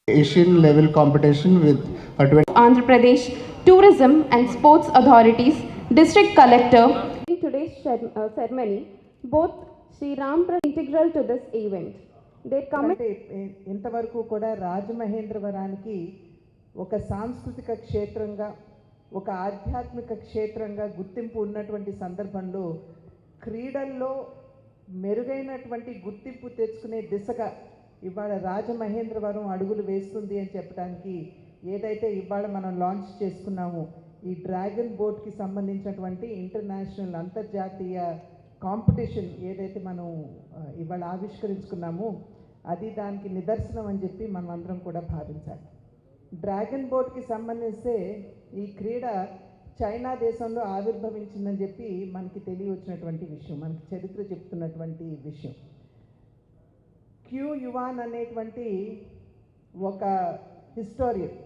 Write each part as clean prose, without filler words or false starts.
Asian level competition with a Andhra Pradesh Tourism and Sports Authorities District Collector. In today's ceremony, both Sri Ram are integral to this event. They come ఇంతవరకు కూడా రాజమహేంద్రవరానికి ఒక సాంస్కృతిక క్షేత్రంగా ఒక ఆధ్యాత్మిక క్షేత్రంగా గుర్తింపు ఉన్నటువంటి సందర్భంలో క్రీడల్లో మెరుగైనటువంటి గుర్తింపు తెచ్చుకునే దిశగా ఇవాళ రాజమహేంద్రవరం అడుగులు వేస్తుంది అని చెప్పడానికి ఏదైతే ఇవాళ మనం లాంచ్ చేసుకున్నామో ఈ డ్రాగన్ బోట్కి సంబంధించినటువంటి ఇంటర్నేషనల్ అంతర్జాతీయ కాంపిటీషన్ ఏదైతే మనం ఇవాళ ఆవిష్కరించుకున్నామో అది దానికి నిదర్శనం అని చెప్పి మనం అందరం కూడా భావించాలి. డ్రాగన్ బోట్కి సంబంధిస్తే ఈ క్రీడ చైనా దేశంలో ఆవిర్భవించిందని చెప్పి మనకి తెలియవచ్చినటువంటి విషయం, మనకి చరిత్ర చెప్తున్నటువంటి విషయం. క్యూ యువాన్ అనేటువంటి ఒక హిస్టోరియన్,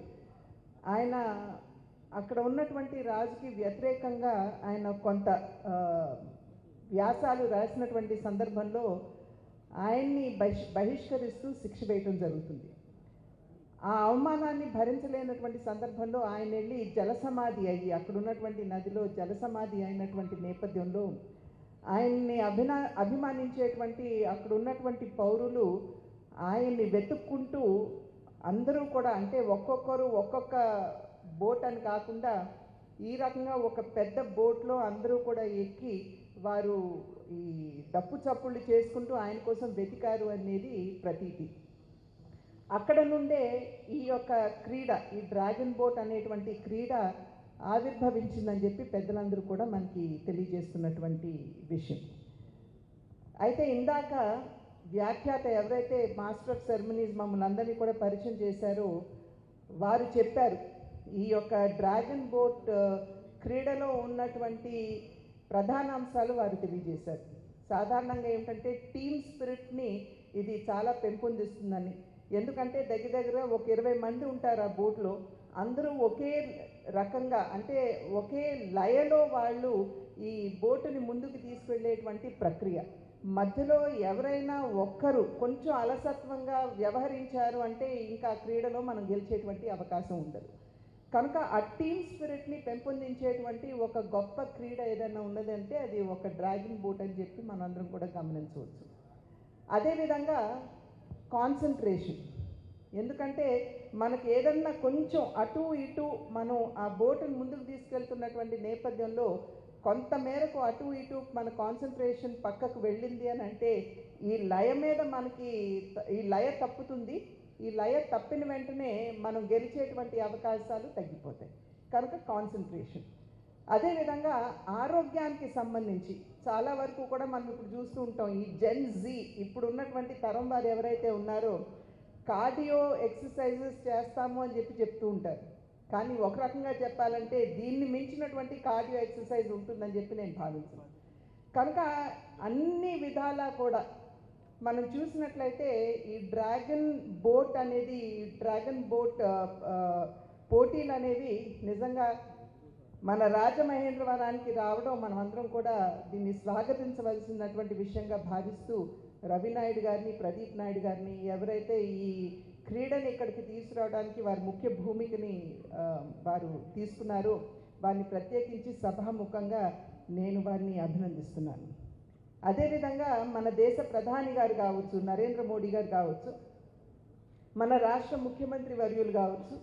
ఆయన అక్కడ ఉన్నటువంటి రాజుకి వ్యతిరేకంగా ఆయన కొంత వ్యాసాలు రాసినటువంటి సందర్భంలో ఆయన్ని బహిష్కరిస్తూ శిక్ష వేయటం జరుగుతుంది. ఆ అవమానాన్ని భరించలేనటువంటి సందర్భంలో ఆయన వెళ్ళి జలసమాధి అయ్యి అక్కడ ఉన్నటువంటి నదిలో జలసమాధి అయినటువంటి నేపథ్యంలో ఆయన్ని అభిమానించేటువంటి అక్కడ ఉన్నటువంటి పౌరులు ఆయన్ని వెతుక్కుంటూ అందరూ కూడా, అంటే ఒక్కొక్కరు ఒక్కొక్క బోట్ అని కాకుండా ఈ రకంగా ఒక పెద్ద బోట్లో అందరూ కూడా ఎక్కి వారు ఈ డప్పు చప్పుళ్ళు చేసుకుంటూ ఆయన కోసం వెతికారు అనేది ప్రతీతి. అక్కడ నుండే ఈ యొక్క క్రీడ, ఈ డ్రాగన్ బోట్ అనేటువంటి క్రీడ ఆవిర్భవించిందని చెప్పి పెద్దలందరూ కూడా మనకి తెలియజేస్తున్నటువంటి విషయం. అయితే ఇందాక వ్యాఖ్యాత ఎవరైతే మాస్టర్ ఆఫ్ సెరమనీస్ మమ్మల్ని అందరినీ కూడా పరిచయం చేశారో వారు చెప్పారు ఈ యొక్క డ్రాగన్ బోట్ క్రీడలో ఉన్నటువంటి ప్రధాన అంశాలు వారు తెలియజేశారు. సాధారణంగా ఏమిటంటే టీమ్ స్పిరిట్ని ఇది చాలా పెంపొందిస్తుందని. ఎందుకంటే దగ్గర ఒక 20 మంది ఉంటారు ఆ బోట్లో, అందరూ ఒకే రకంగా అంటే ఒకే లయలో వాళ్ళు ఈ బోటుని ముందుకు తీసుకెళ్లేటువంటి ప్రక్రియ. మధ్యలో ఎవరైనా ఒక్కరు కొంచెం అలసత్వంగా వ్యవహరించారు అంటే ఇంకా క్రీడలో మనం గెలిచేటువంటి అవకాశం ఉండదు. కనుక ఆ టీమ్ స్పిరిట్ని పెంపొందించేటువంటి ఒక గొప్ప క్రీడ ఏదైనా ఉన్నదంటే అది ఒక డ్రాగన్ బోట్ అని చెప్పి మనందరం కూడా గమనించవచ్చు. అదేవిధంగా కాన్సన్ట్రేషన్, ఎందుకంటే మనకి ఏదన్నా కొంచెం అటు ఇటు మనం ఆ బోటుని ముందుకు తీసుకెళ్తున్నటువంటి నేపథ్యంలో కొంత మేరకు అటు ఇటు మన కాన్సన్ట్రేషన్ పక్కకు వెళ్ళింది అని అంటే ఈ లయ మీద మనకి ఈ లయ తప్పుతుంది. ఈ లయ తప్పిన వెంటనే మనం గెలిచేటువంటి అవకాశాలు తగ్గిపోతాయి. కనుక కాన్సన్ట్రేషన్. అదేవిధంగా ఆరోగ్యానికి సంబంధించి చాలా వరకు కూడా మనం ఇప్పుడు చూస్తూ ఉంటాం. ఈ జెన్ జీ ఇప్పుడు ఉన్నటువంటి తరం వారు ఎవరైతే ఉన్నారో కార్డియో ఎక్సర్సైజెస్ చేస్తాము అని చెప్పి చెప్తూ ఉంటారు. కానీ ఒక రకంగా చెప్పాలంటే దీన్ని మించినటువంటి కార్డియో ఎక్సర్సైజ్ ఉంటుందని చెప్పి నేను భావిస్తున్నాను. కనుక అన్ని విధాలా కూడా మనం చూసినట్లయితే ఈ డ్రాగన్ బోట్ అనేది, డ్రాగన్ బోట్ పోటీలు అనేవి నిజంగా మన రాజమహేంద్రవరానికి రావడం మనం అందరం కూడా దీన్ని స్వాగతించవలసినటువంటి విషయంగా భావిస్తూ రవినాయుడు గారిని, ప్రదీప్ నాయుడు గారిని ఎవరైతే ఈ క్రీడని ఇక్కడికి తీసుకురావడానికి వారి ముఖ్య భూమికని వారు తీసుకున్నారో వారిని ప్రత్యేకించి సభాముఖంగా నేను వారిని అభినందిస్తున్నాను. అదేవిధంగా మన దేశ ప్రధాని గారు కావచ్చు, నరేంద్ర మోడీ గారు కావచ్చు, మన రాష్ట్ర ముఖ్యమంత్రి వర్యులు కావచ్చు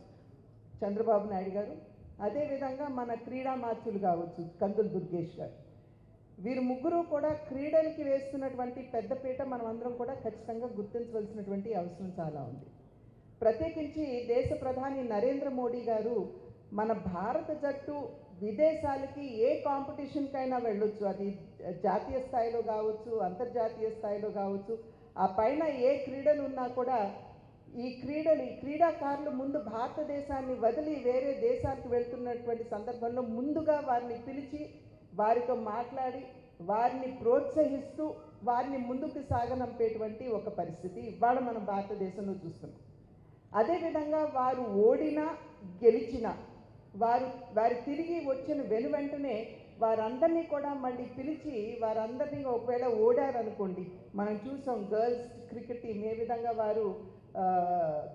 చంద్రబాబు నాయుడు గారు, అదేవిధంగా మన క్రీడామాత్యులు కావచ్చు కందుల దుర్గేష్ గారు, వీరు ముగ్గురు కూడా క్రీడలకి వేస్తున్నటువంటి పెద్దపీట మనం అందరం కూడా ఖచ్చితంగా గుర్తించవలసినటువంటి అవసరం చాలా ఉంది. ప్రత్యేకించి దేశ ప్రధాని నరేంద్ర మోడీ గారు మన భారత జట్టు విదేశాలకి ఏ కాంపిటీషన్కైనా వెళ్ళొచ్చు, అది జాతీయ స్థాయిలో కావచ్చు, అంతర్జాతీయ స్థాయిలో కావచ్చు, ఆ పైన ఏ క్రీడలు ఉన్నా కూడా ఈ క్రీడాకారులు ముందు భారతదేశాన్ని వదిలి వేరే దేశాలకు వెళ్తున్నటువంటి సందర్భంలో ముందుగా వారిని పిలిచి వారితో మాట్లాడి వారిని ప్రోత్సహిస్తూ వారిని ముందుకు సాగనంపేటువంటి ఒక పరిస్థితి ఇవాళ మనం భారతదేశంలో చూస్తున్నాం. అదేవిధంగా వారు ఓడినా గెలిచినా వారు తిరిగి వచ్చిన వెనువెంటనే వారందరినీ కూడా మళ్ళీ పిలిచి వారందరినీ ఒకవేళ ఓడారనుకోండి, మనం చూసాం గర్ల్స్ క్రికెట్ టీం ఏ విధంగా వారు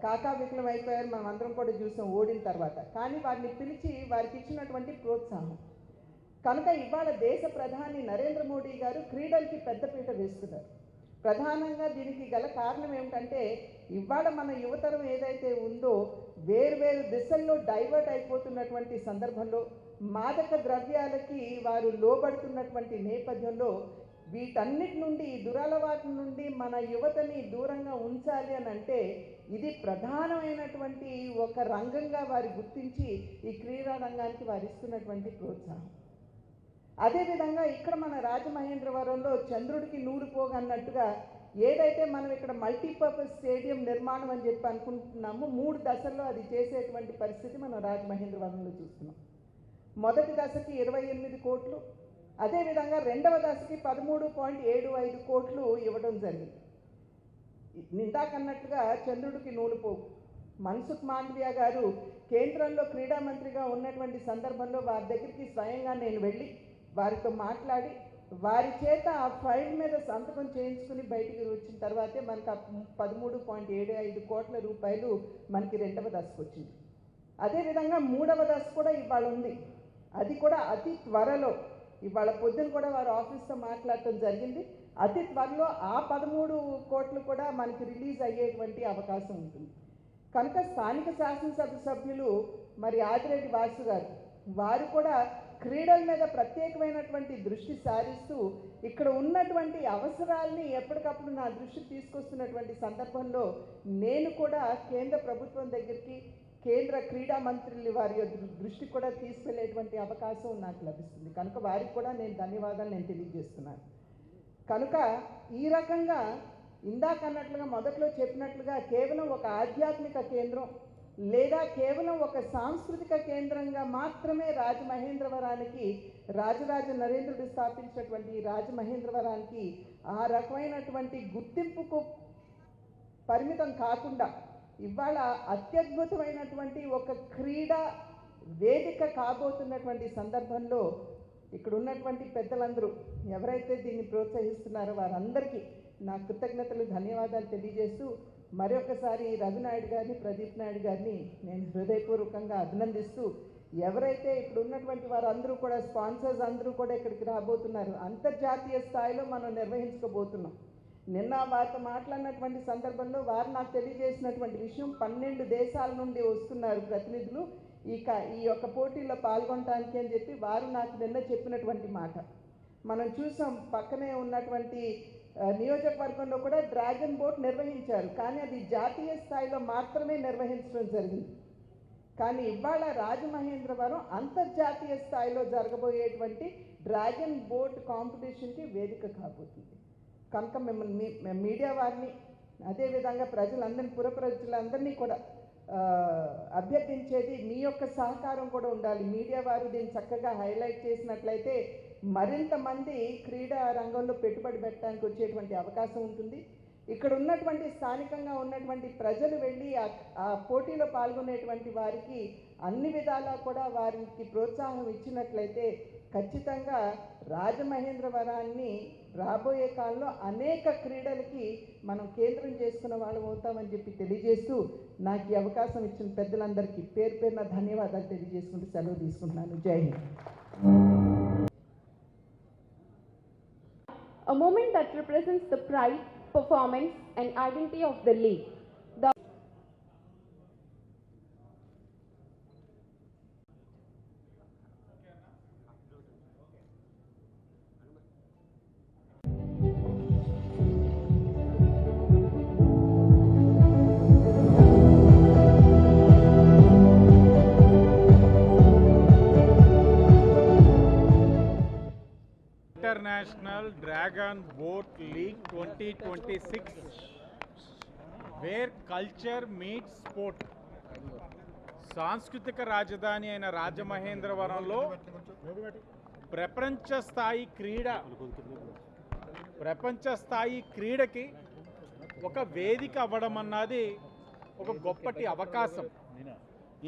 కాకా వికలం అయిపోయారు, మనం అందరం కూడా చూసాం ఓడిన తర్వాత. కానీ వారిని పిలిచి వారికి ఇచ్చినటువంటి ప్రోత్సాహం కనుక ఇవాళ దేశ ప్రధాని నరేంద్ర మోడీ గారు క్రీడలకి పెద్దపీట వేస్తున్నారు. ప్రధానంగా దీనికి గల కారణం ఏమిటంటే ఇవాళ మన యువతరం ఏదైతే ఉందో వేర్వేరు దిశల్లో డైవర్ట్ అయిపోతున్నటువంటి సందర్భంలో మాదక ద్రవ్యాలకి వారు లోబడుతున్నటువంటి నేపథ్యంలో వీటన్నిటి నుండి, ఈ దురలవాట్ల నుండి మన యువతని దూరంగా ఉంచాలి అని అంటే ఇది ప్రధానమైనటువంటి ఒక రంగంగా వారు గుర్తించి ఈ క్రీడా రంగానికి వారు ఇస్తున్నటువంటి ప్రోత్సాహం. అదేవిధంగా ఇక్కడ మన రాజమహేంద్రవరంలో చంద్రుడికి నూరు పోగు అన్నట్టుగా ఏదైతే మనం ఇక్కడ మల్టీపర్పస్ స్టేడియం నిర్మాణం అని చెప్పి అనుకుంటున్నామో 3 దశల్లో అది చేసేటువంటి పరిస్థితి మనం రాజమహేంద్రవరంలో చూస్తున్నాం. మొదటి దశకి 28 కోట్లు, అదేవిధంగా రెండవ దశకి 13.75 కోట్లు ఇవ్వడం జరిగింది. ఇందాకన్నట్టుగా చంద్రుడికి నూలు పోగు మన్సుఖ్ మాండవియా గారు కేంద్రంలో క్రీడా మంత్రిగా ఉన్నటువంటి సందర్భంలో వారి దగ్గరికి స్వయంగా నేను వెళ్ళి వారితో మాట్లాడి వారి చేత ఆ ఫైల్ మీద సంతకం చేయించుకుని బయటికి వచ్చిన తర్వాతే మనకు 13.75 కోట్ల రూపాయలు మనకి రెండవ దశకు వచ్చింది. అదేవిధంగా మూడవ దశ కూడా ఇవాళ ఉంది. అది కూడా అతి త్వరలో, ఇవాళ పొద్దున కూడా వారు ఆఫీస్తో మాట్లాడటం జరిగింది. అతి త్వరలో ఆ 13 కోట్లు కూడా మనకి రిలీజ్ అయ్యేటువంటి అవకాశం ఉంటుంది. కనుక స్థానిక శాసనసభ సభ్యులు మరి ఆదిరెడ్డి వాసు గారు వారు కూడా క్రీడల మీద ప్రత్యేకమైనటువంటి దృష్టి సారిస్తూ ఇక్కడ ఉన్నటువంటి అవసరాల్ని ఎప్పటికప్పుడు నా దృష్టికి తీసుకొస్తున్నటువంటి సందర్భంలో నేను కూడా కేంద్ర ప్రభుత్వం దగ్గరికి, కేంద్ర క్రీడా మంత్రులు వారి దృష్టి కూడా తీసుకెళ్లేటువంటి అవకాశం నాకు లభిస్తుంది. కనుక వారికి కూడా నేను ధన్యవాదాలు నేను తెలియజేస్తున్నాను. కనుక ఈ రకంగా ఇందాక అన్నట్లుగా మొదట్లో చెప్పినట్లుగా కేవలం ఒక ఆధ్యాత్మిక కేంద్రం లేదా కేవలం ఒక సాంస్కృతిక కేంద్రంగా మాత్రమే రాజమహేంద్రవరానికి రాజరాజ నరేంద్రుడు స్థాపించినటువంటి రాజమహేంద్రవరానికి ఆ రకమైనటువంటి గుర్తింపుకు పరిమితం కాకుండా ఇవాళ అత్యద్భుతమైనటువంటి ఒక క్రీడా వేదిక కాబోతున్నటువంటి సందర్భంలో ఇక్కడ ఉన్నటువంటి పెద్దలందరూ ఎవరైతే దీన్ని ప్రోత్సహిస్తున్నారో వారందరికీ నా కృతజ్ఞతలు, ధన్యవాదాలు తెలియజేస్తూ మరొకసారి రవినాయుడు గారిని, ప్రదీప్ నాయుడు గారిని నేను హృదయపూర్వకంగా అభినందిస్తూ ఎవరైతే ఇప్పుడు ఉన్నటువంటి వారందరూ కూడా స్పాన్సర్స్ అందరూ కూడా ఇక్కడికి రాబోతున్నారు. అంతర్జాతీయ స్థాయిలో మనం నిర్వహించుకోబోతున్నాం. నిన్న వారితో మాట్లాడినటువంటి సందర్భంలో వారు నాకు తెలియజేసినటువంటి విషయం 12 దేశాల నుండి వస్తున్నారు ప్రతినిధులు ఈ యొక్క పోటీలో పాల్గొనడానికి అని చెప్పి వారు నాకు నిన్న చెప్పినటువంటి మాట. మనం చూసాం పక్కనే ఉన్నటువంటి నియోజకవర్గంలో కూడా డ్రాగన్ బోట్ నిర్వహించారు, కానీ అది జాతీయ స్థాయిలో మాత్రమే నిర్వహించడం జరిగింది. కానీ ఇవాళ రాజమహేంద్రవరం అంతర్జాతీయ స్థాయిలో జరగబోయేటువంటి డ్రాగన్ బోట్ కాంపిటీషన్కి వేదిక కాబోతుంది. కనుక మిమ్మల్ని మీడియా వారిని అదేవిధంగా ప్రజలందరినీ, పుర ప్రజలందరినీ కూడా అభ్యర్థించేది మీ యొక్క సహకారం కూడా ఉండాలి. మీడియా వారు దీన్ని చక్కగా హైలైట్ చేసినట్లయితే మరింత మంది క్రీడా రంగంలో పెట్టుబడి పెట్టడానికి వచ్చేటువంటి అవకాశం ఉంటుంది. ఇక్కడ ఉన్నటువంటి స్థానికంగా ఉన్నటువంటి ప్రజలు వెళ్ళి ఆ పోటీలో పాల్గొనేటువంటి వారికి అన్ని విధాలా కూడా వారికి ప్రోత్సాహం ఇచ్చినట్లయితే ఖచ్చితంగా రాజమహేంద్రవరాన్ని రాబోయే కాలంలో అనేక క్రీడలకి మనం కేంద్రం చేసుకున్న వాళ్ళం అవుతామని చెప్పి తెలియజేస్తూ నాకు ఈ అవకాశం ఇచ్చిన పెద్దలందరికీ పేరు పేరున ధన్యవాదాలు తెలియజేసుకుంటూ సెలవు తీసుకుంటున్నాను. జై Hind. A moment that represents the pride, performance and identity of the league. The International Dragon Boat League 2026, where culture meets sport. సాంస్కృతిక రాజధాని అయిన రాజమహేంద్రవరంలో ప్రపంచ స్థాయి క్రీడకి ఒక వేదిక అవ్వడం అన్నది ఒక గొప్పటి అవకాశం.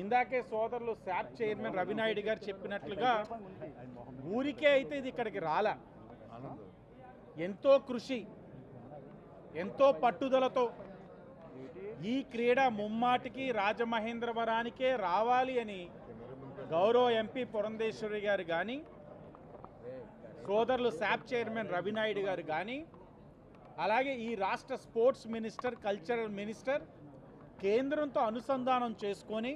ఇందాకే సోదరులు శాప్ చైర్మన్ రవినాయుడు గారు చెప్పినట్లుగా ఊరికే అయితే ఇది ఇక్కడికి రాలా, ఎంతో కృషి, ఎంతో పట్టుదలతో ఈ క్రీడ ముమ్మాటికి రాజమహేంద్రవరానికే రావాలి అని గౌరవ ఎంపీ పురంధేశ్వరి గారు కానీ, సోదరులు శాప్ చైర్మన్ రవినాయుడు గారు కానీ, అలాగే ఈ రాష్ట్ర స్పోర్ట్స్ మినిస్టర్, కల్చరల్ మినిస్టర్ కేంద్రంతో అనుసంధానం చేసుకొని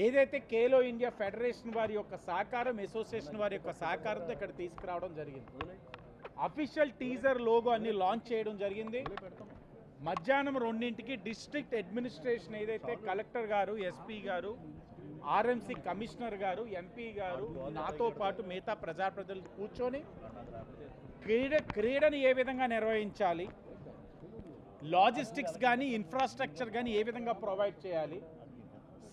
ఏదైతే ఖేలో ఇండియా ఫెడరేషన్ వారి యొక్క సహకారం, అసోసియేషన్ వారి యొక్క సహకారంతో ఇక్కడ తీసుకురావడం జరిగింది. అఫీషియల్ టీజర్ లోగో అన్ని లాంచ్ చేయడం జరిగింది. మధ్యాహ్నం 2ంటికి డిస్ట్రిక్ట్ అడ్మినిస్ట్రేషన్ ఏదైతే కలెక్టర్ గారు, ఎస్పీ గారు, ఆర్ఎంసీ కమిషనర్ గారు, ఎంపీ గారు, నాతో పాటు మిగతా ప్రజాప్రతినిధులు కూర్చొని క్రీడని ఏ విధంగా నిర్వహించాలి, లాజిస్టిక్స్ కానీ ఇన్ఫ్రాస్ట్రక్చర్ కానీ ఏ విధంగా ప్రొవైడ్ చేయాలి,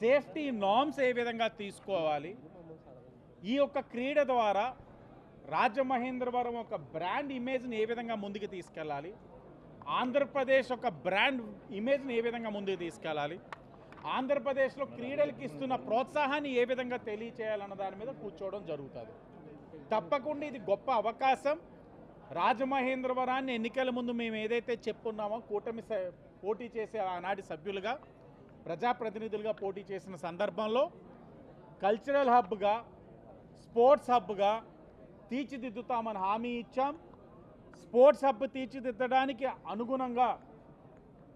సేఫ్టీ నార్మ్స్ ఏ విధంగా తీసుకోవాలి, ఈ యొక్క క్రీడ ద్వారా రాజమహేంద్రవరం ఒక బ్రాండ్ ఇమేజ్ని ఏ విధంగా ముందుకు తీసుకెళ్ళాలి, ఆంధ్రప్రదేశ్ ఒక బ్రాండ్ ఇమేజ్ని ఏ విధంగా ముందుకు తీసుకెళ్ళాలి, ఆంధ్రప్రదేశ్లో క్రీడలకు ఇస్తున్న ప్రోత్సాహాన్ని ఏ విధంగా తెలియచేయాలన్న దాని మీద కూర్చోవడం జరుగుతుంది. తప్పకుండా ఇది గొప్ప అవకాశం. రాజమహేంద్రవరాన్ని ఎన్నికల ముందు మేము ఏదైతే చెప్పున్నామో, కూటమి పోటీ చేసే ఆనాటి సభ్యులుగా, ప్రజాప్రతినిధులుగా పోటీ చేసిన సందర్భంలో కల్చరల్ హబ్గా, స్పోర్ట్స్ హబ్గా తీర్చిదిద్దుతామని హామీ ఇచ్చాం. స్పోర్ట్స్ హబ్ తీర్చిదిద్దడానికి అనుగుణంగా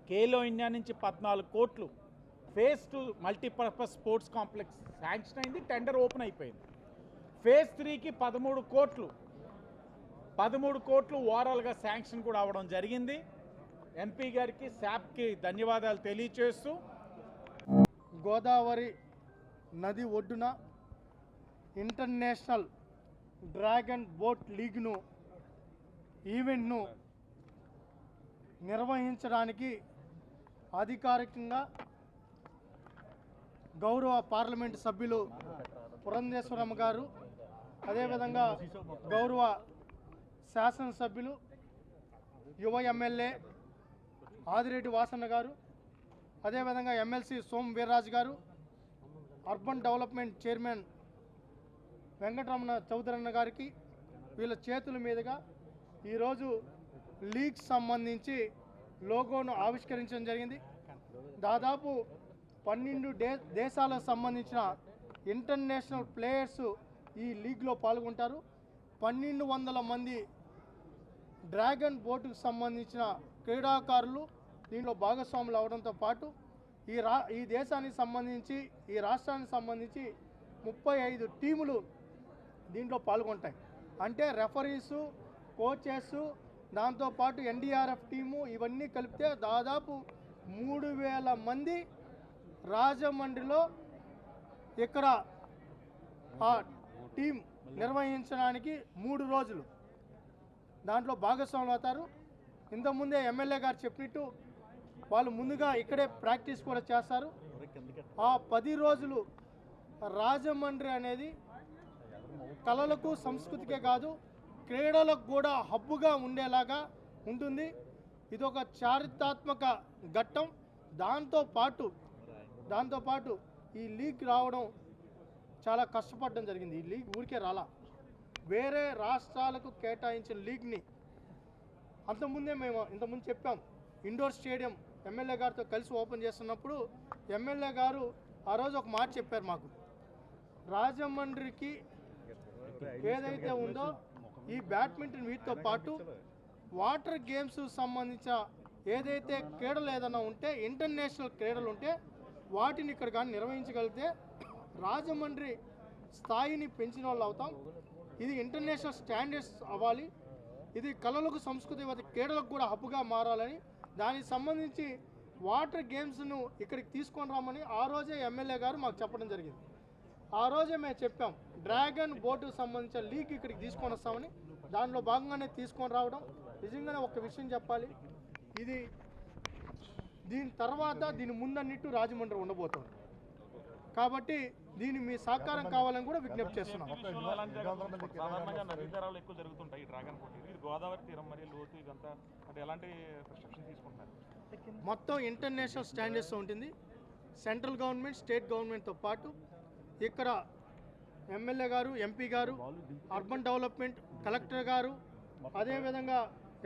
ఖేలో ఇండియా నుంచి 14 కోట్లు phase 2 multipurpose sports complex sanction అయింది, టెండర్ ఓపెన్ అయిపోయింది. ఫేజ్ 3కి 13 కోట్లు ఓవరాల్గా శాంక్షన్ కూడా అవ్వడం జరిగింది. ఎంపీ గారికి, శాప్కి ధన్యవాదాలు తెలియచేస్తూ, గోదావరి నది ఒడ్డున ఇంటర్నేషనల్ డ్రాగన్ బోట్ లీగ్ను ఈవెంట్ను నిర్వహించడానికి అధికారికంగా గౌరవ పార్లమెంటు సభ్యులు పురంధేశ్వరమ్మ గారు, అదేవిధంగా గౌరవ శాసనసభ్యులు, యువ ఎమ్మెల్యే ఆదిరెడ్డి వాసన్న గారు, అదేవిధంగా ఎమ్మెల్సీ సోమ్ వీర్రాజు గారు, అర్బన్ డెవలప్మెంట్ చైర్మన్ వెంకటరమణ చౌదరన్న గారికి వీళ్ళ చేతుల మీదుగా ఈరోజు లీగ్ సంబంధించి లోగోను ఆవిష్కరించడం జరిగింది. దాదాపు 12 దేశాలకు సంబంధించిన ఇంటర్నేషనల్ ప్లేయర్స్ ఈ లీగ్లో పాల్గొంటారు. 1200 మంది డ్రాగన్ బోటుకు సంబంధించిన క్రీడాకారులు దీంట్లో భాగస్వాములు అవడంతో పాటు ఈ దేశానికి సంబంధించి, ఈ రాష్ట్రానికి సంబంధించి 35 టీములు దీంట్లో పాల్గొంటాయి. అంటే రెఫరీసు, కోచెస్, దాంతోపాటు ఎన్డీఆర్ఎఫ్ టీము ఇవన్నీ కలిపితే దాదాపు 3000 మంది రాజమండ్రిలో ఇక్కడ ఆ టీం నిర్వహించడానికి 3 రోజులు దాంట్లో భాగస్వాములు అవుతారు. ఇంతకుముందే ఎమ్మెల్యే గారు చెప్పినట్టు వాళ్ళు ముందుగా ఇక్కడే ప్రాక్టీస్ కూడా చేస్తారు. ఆ 10 రోజులు రాజమండ్రి అనేది కళలకు, సంస్కృతికే కాదు క్రీడలకు కూడా హబ్బుగా ఉండేలాగా ఉంటుంది. ఇది ఒక చారిత్రాత్మక ఘట్టం. దాంతోపాటు ఈ లీగ్ రావడం చాలా కష్టపడడం జరిగింది. ఈ లీగ్ ఊరికే రాలా, వేరే రాష్ట్రాలకు కేటాయించిన లీగ్ని మేము ఇంతకుముందు చెప్పాం. ఇండోర్ స్టేడియం ఎమ్మెల్యే గారితో కలిసి ఓపెన్ చేస్తున్నప్పుడు ఎమ్మెల్యే గారు ఆ రోజు ఒక మాట చెప్పారు మాకు, రాజమండ్రికి ఏదైతే ఉందో ఈ బ్యాడ్మింటన్ వీటితో పాటు వాటర్ గేమ్స్ సంబంధించిన ఏదైతే క్రీడలు ఏదైనా ఉంటే, ఇంటర్నేషనల్ క్రీడలు ఉంటే వాటిని ఇక్కడ కానీ నిర్వహించగలిగితే రాజమండ్రి స్థాయిని పెంచిన వాళ్ళు అవుతాం. ఇది ఇంటర్నేషనల్ స్టాండర్డ్స్ అవ్వాలి. ఇది కళలకు, సంస్కృతి, క్రీడలకు కూడా హబ్బుగా మారాలని, దానికి సంబంధించి వాటర్ గేమ్స్ను ఇక్కడికి తీసుకొని రామని ఆ రోజే ఎమ్మెల్యే గారు మాకు చెప్పడం జరిగింది. ఆ రోజే మేము చెప్పాం, డ్రాగన్ బోటుకు సంబంధించిన లీగ్ ఇక్కడికి తీసుకొని వస్తామని. దానిలో భాగంగానే తీసుకొని రావడం. నిజంగానే ఒక విషయం చెప్పాలి, దీని తర్వాత దీని ముందన్నిట్టు రాజమండ్రి ఉండబోతుంది. కాబట్టి దీని మీ సహకారం కావాలని కూడా విజ్ఞప్తి చేస్తున్నాం. సాధారణంగా నదీ తీరాలు ఎక్కువ జరుగుతుంటాయి ఈ డ్రాగన్ పోటీ. ఇది గోదావరి తీరం మరియు లోతు ఇదంతా అంటే ఎలాంటి ప్రిస్క్రిప్షన్ తీసుకుంటున్నారు? మొత్తం ఇంటర్నేషనల్ స్టాండర్డ్స్ ఉంటుంది. సెంట్రల్ గవర్నమెంట్, స్టేట్ గవర్నమెంట్తో పాటు ఇక్కడ ఎమ్మెల్యే గారు, ఎంపీ గారు, అర్బన్ డెవలప్మెంట్ కలెక్టర్ గారు, అదేవిధంగా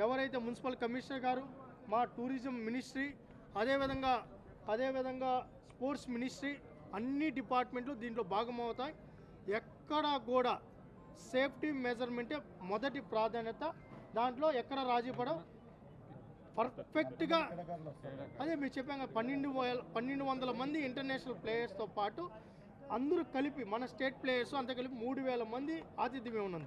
ఎవరైతే మున్సిపల్ కమిషనర్ గారు, మా టూరిజం మినిస్ట్రీ, అదేవిధంగా స్పోర్ట్స్ మినిస్ట్రీ, అన్ని డిపార్ట్మెంట్లు దీంట్లో భాగమవుతాయి. ఎక్కడా కూడా సేఫ్టీ మెజర్మెంటే మొదటి ప్రాధాన్యత. దాంట్లో ఎక్కడ రాజీ పడం, పర్ఫెక్ట్గా అదే మీరు చెప్పాం 1200 మంది ఇంటర్నేషనల్ ప్లేయర్స్తో పాటు అందరూ కలిపి మన స్టేట్ ప్లేయర్స్ అంతా కలిపి 3000 మంది ఆతిథ్యం ఉన్నది.